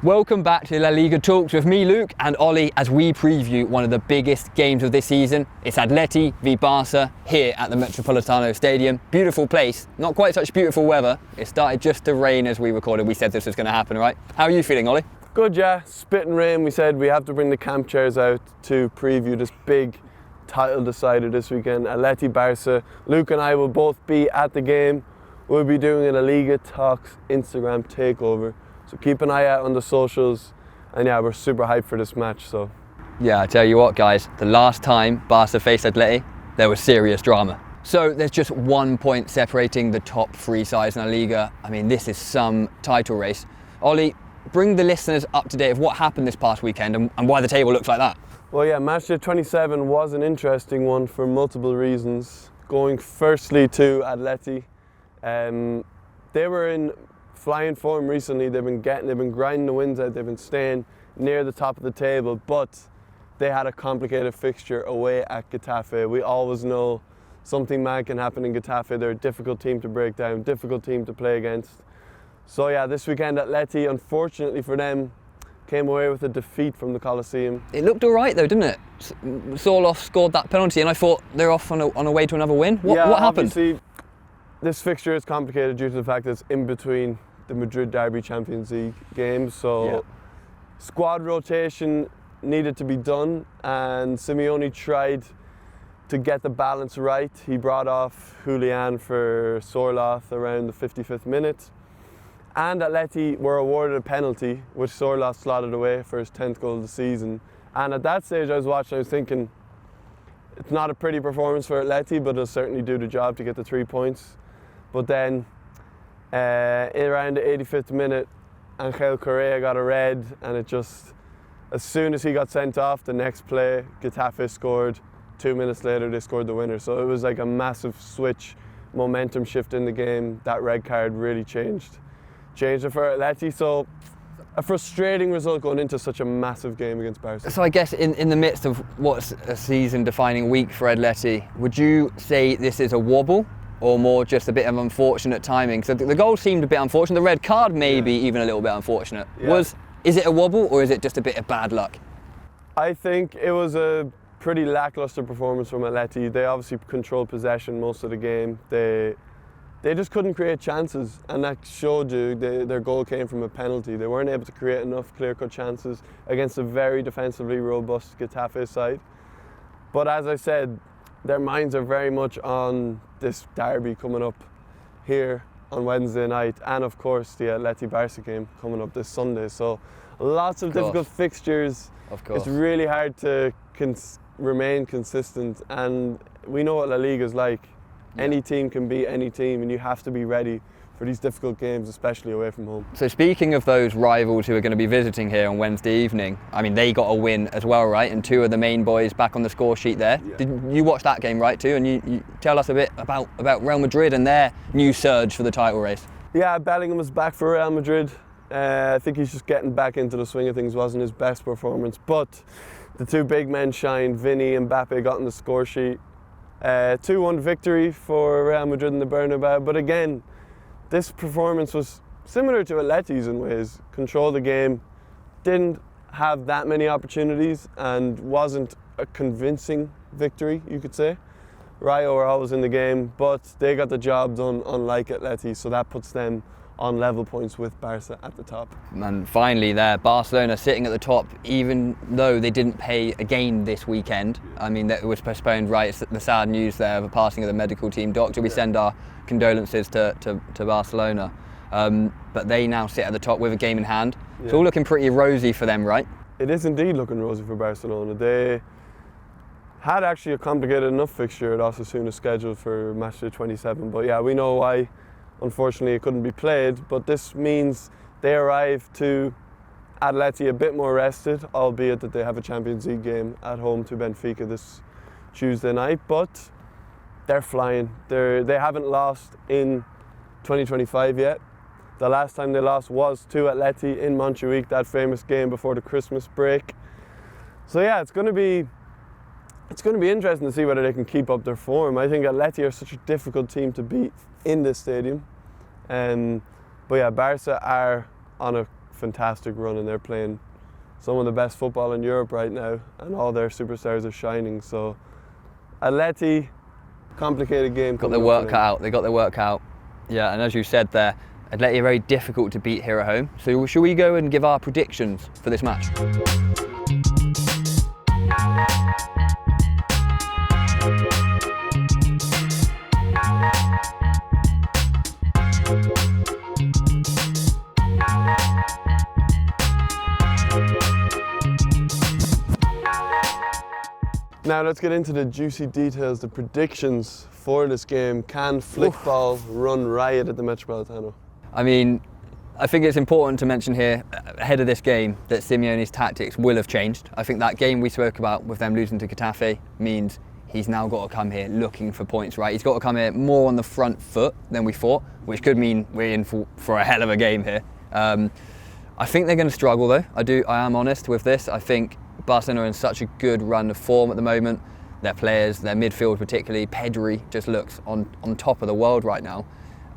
Welcome back to La Liga Talks with me, Luke, and Ollie, as we preview one of the biggest games of this season. It's Atleti v Barca here at the Metropolitano Stadium. Beautiful place, not quite such beautiful weather. It started just to rain as we recorded. We said this was going to happen, right? How are you feeling, Ollie? Good, yeah. Spitting rain. We said we have to bring the camp chairs out to preview this big title decider this weekend. Atleti Barca. Luke and I will both be at the game. We'll be doing a LALIGA Talks Instagram takeover. So keep an eye out on the socials, and yeah, we're super hyped for this match. So yeah, I tell you what, guys, the last time Barca faced Atleti, there was serious drama. So there's just 1 point separating the top three sides in La Liga. I mean, this is some title race. Ollie, bring the listeners up to date of what happened this past weekend and why the table looks like that. Well, yeah, match day 27 was an interesting one for multiple reasons. Going firstly to Atleti, they were in flying form recently. They've been grinding the wins out. They've been staying near the top of the table, but they had a complicated fixture away at Getafe. We always know something mad can happen in Getafe. They're a difficult team to break down, difficult team to play against. So yeah, this weekend Atleti, unfortunately for them, came away with a defeat from the Coliseum. It looked all right though, didn't it? Sorloth scored that penalty, and I thought they're off on a way to another win. What happened? Obviously, this fixture is complicated due to the fact that it's in between the Madrid Derby Champions League games, so squad rotation needed to be done, and Simeone tried to get the balance right. He brought off Julian for Sorloth around the 55th minute, and Atleti were awarded a penalty, which Sorloth slotted away for his 10th goal of the season. And at that stage I was watching, I was thinking, it's not a pretty performance for Atleti, but it'll certainly do the job to get the 3 points. But then around the 85th minute, Angel Correa got a red, and it just, as soon as he got sent off, the next play, Getafe scored. 2 minutes later, they scored the winner. So it was like a massive switch, momentum shift in the game. That red card really changed it for Atleti. So a frustrating result going into such a massive game against Barca. So I guess in the midst of what's a season-defining week for Atleti, would you say this is a wobble, or more just a bit of unfortunate timing? So the goal seemed a bit unfortunate. The red card maybe even a little bit unfortunate. Yeah. Is it a wobble, or is it just a bit of bad luck? I think it was a pretty lackluster performance from Atleti. They obviously controlled possession most of the game. They just couldn't create chances, and that showed you. Their goal came from a penalty. They weren't able to create enough clear-cut chances against a very defensively robust Getafe side. But as I said, their minds are very much on this derby coming up here on Wednesday night, and of course the Atleti Barca game coming up this Sunday. So lots of difficult fixtures. Of course. It's really hard to remain consistent, and we know what La Liga is like. Yeah. Any team can beat any team, and you have to be ready for these difficult games, especially away from home. So speaking of those rivals who are going to be visiting here on Wednesday evening, I mean, they got a win as well, right? And two of the main boys back on the score sheet there. Yeah. Did you watch that game, right, too? And you tell us a bit about Real Madrid and their new surge for the title race. Yeah, Bellingham was back for Real Madrid. I think he's just getting back into the swing of things. Wasn't his best performance, but the two big men shined. Vinny and Mbappe got on the score sheet. 2-1 victory for Real Madrid in the Bernabeu. But again, this performance was similar to Atleti's in ways. Controlled the game, didn't have that many opportunities, and wasn't a convincing victory, you could say. Rayo were always in the game, but they got the job done, unlike Atleti, so that puts them on level points with Barca at the top. And finally there, Barcelona sitting at the top, even though they didn't play again this weekend. I mean, that was postponed, right? It's the sad news there of the passing of the medical team doctor. We send our condolences to Barcelona. But they now sit at the top with a game in hand. Yeah. It's all looking pretty rosy for them, right? It is indeed looking rosy for Barcelona. They had actually a complicated enough fixture at Osasuna scheduled for match day 27, but yeah, we know why. Unfortunately, it couldn't be played, but this means they arrive to Atleti a bit more rested, albeit that they have a Champions League game at home to Benfica this Tuesday night. But they're flying. They haven't lost in 2025 yet. The last time they lost was to Atleti in Montjuic, that famous game before the Christmas break. So yeah, it's going to be interesting to see whether they can keep up their form. I think Atleti are such a difficult team to beat in this stadium. But yeah, Barca are on a fantastic run, and they're playing some of the best football in Europe right now, and all their superstars are shining. So Atleti, complicated game. Got their work cut out. They got their work cut out. Yeah, and as you said there, Atleti are very difficult to beat here at home. So should we go and give our predictions for this match? Now let's get into the juicy details, the predictions for this game. Can Flickball run riot at the Metropolitano? I mean, I think it's important to mention here, ahead of this game, that Simeone's tactics will have changed. I think that game we spoke about with them losing to Getafe means he's now got to come here looking for points, right? He's got to come here more on the front foot than we thought, which could mean we're in for a hell of a game here. I think they're going to struggle though. I am honest with this. I think Barcelona are in such a good run of form at the moment. Their players, their midfield particularly, Pedri just looks on top of the world right now.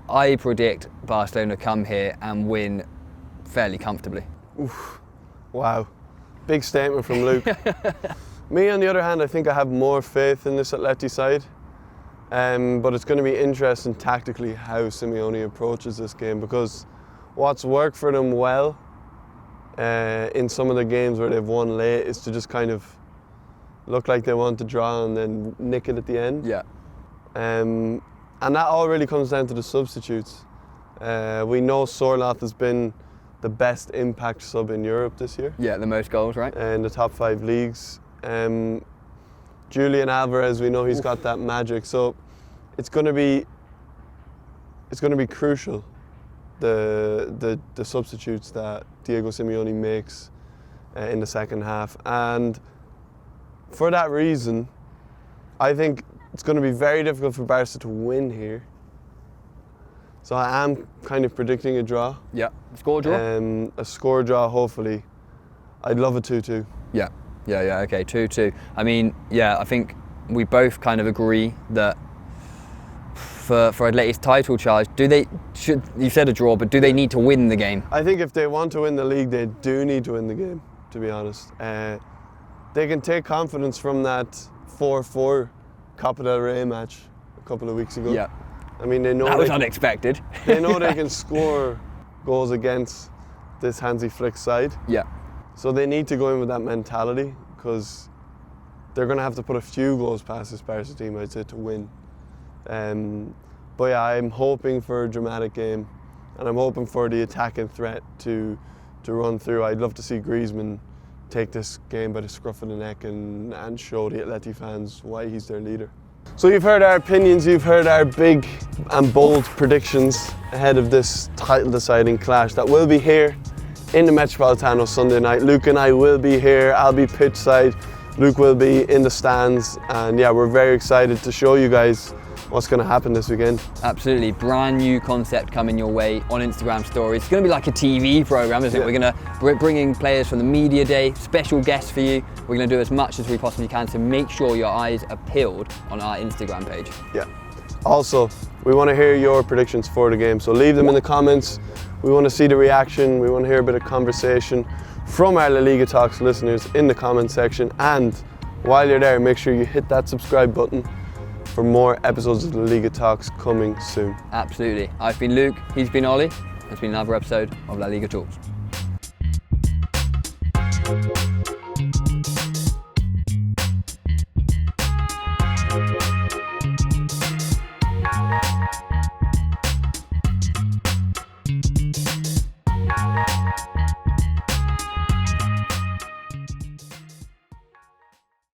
I predict Barcelona come here and win fairly comfortably. Oof. Wow, big statement from Luke. Me, on the other hand, I think I have more faith in this Atleti side, but it's going to be interesting tactically how Simeone approaches this game, because what's worked for them well in some of the games where they've won late is to just kind of look like they want to draw and then nick it at the end. Yeah. And that all really comes down to the substitutes. We know Sorloth has been the best impact sub in Europe this year. Yeah, the most goals, right? In the top 5 leagues. Julian Alvarez, we know he's got that magic, so it's going to be crucial, the substitutes that Diego Simeone makes in the second half. And for that reason, I think it's going to be very difficult for Barca to win here. So I am kind of predicting a draw. Yeah, score draw? A score draw, hopefully. I'd love a 2-2. Yeah, okay, 2-2. I mean, yeah, I think we both kind of agree that for Atleti's title charge, you said a draw, but do they need to win the game? I think if they want to win the league, they do need to win the game, to be honest. They can take confidence from that 4-4 Copa del Rey match a couple of weeks ago. Yeah. I mean, they know that was unexpected. They know they can score goals against this Hansi Flick side. Yeah. So they need to go in with that mentality, because they're going to have to put a few goals past this Barca team, I'd say, to win. But yeah, I'm hoping for a dramatic game, and I'm hoping for the attacking threat to run through. I'd love to see Griezmann take this game by the scruff of the neck and show the Atleti fans why he's their leader. So you've heard our opinions, you've heard our big and bold predictions ahead of this title deciding clash that will be here in the Metropolitano Sunday night. Luke and I will be here, I'll be pitch side, Luke will be in the stands, and yeah, we're very excited to show you guys what's going to happen this weekend. Absolutely, brand new concept coming your way on Instagram stories. It's going to be like a TV program, isn't it? We're going to bring in players from the media day, special guests for you. We're going to do as much as we possibly can to make sure your eyes are peeled on our Instagram page. Yeah. Also, we want to hear your predictions for the game, so leave them in the comments. We want to see the reaction. We want to hear a bit of conversation from our La Liga Talks listeners in the comment section. And while you're there, make sure you hit that subscribe button for more episodes of La Liga Talks coming soon. Absolutely. I've been Luke, he's been Ollie. It's been another episode of La Liga Talks.